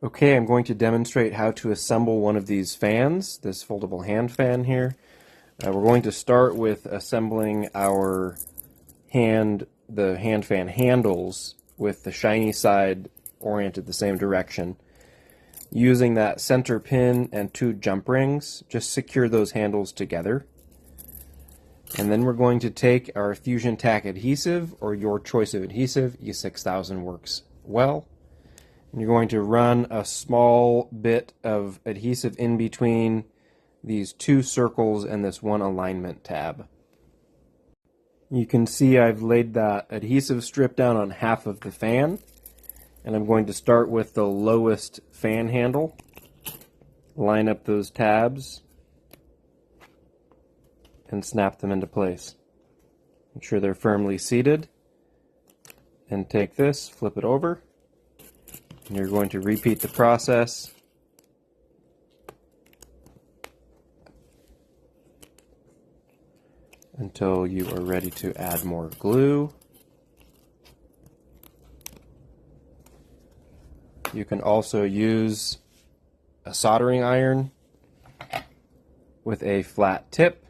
Okay, I'm going to demonstrate how to assemble one of these fans, this foldable hand fan here. We're going to start with assembling our the hand fan handles with the shiny side oriented the same direction. Using that center pin and two jump rings, just secure those handles together. And then we're going to take our Fusion Tack adhesive, or your choice of adhesive, E6000 works well. And you're going to run a small bit of adhesive in between these two circles and this one alignment tab. You can see I've laid that adhesive strip down on half of the fan, and I'm going to start with the lowest fan handle. Line up those tabs and snap them into place. Make sure they're firmly seated, and take this, flip it over, and you're going to repeat the process until you are ready to add more glue. You can also use a soldering iron with a flat tip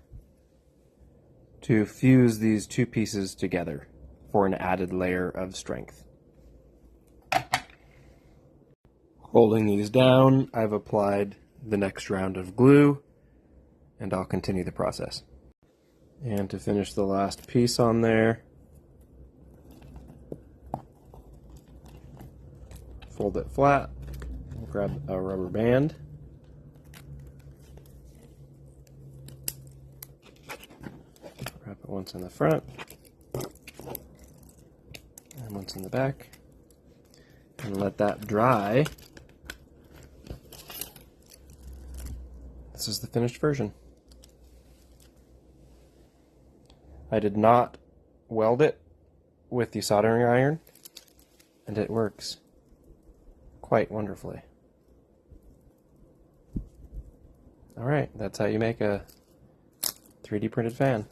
to fuse these two pieces together for an added layer of strength. Holding these down, I've applied the next round of glue, and I'll continue the process. And to finish the last piece on there, fold it flat, grab a rubber band, wrap it once in the front and once in the back, and let that dry. This is the finished version. I did not weld it with the soldering iron, and it works quite wonderfully. Alright, that's how you make a 3D printed fan.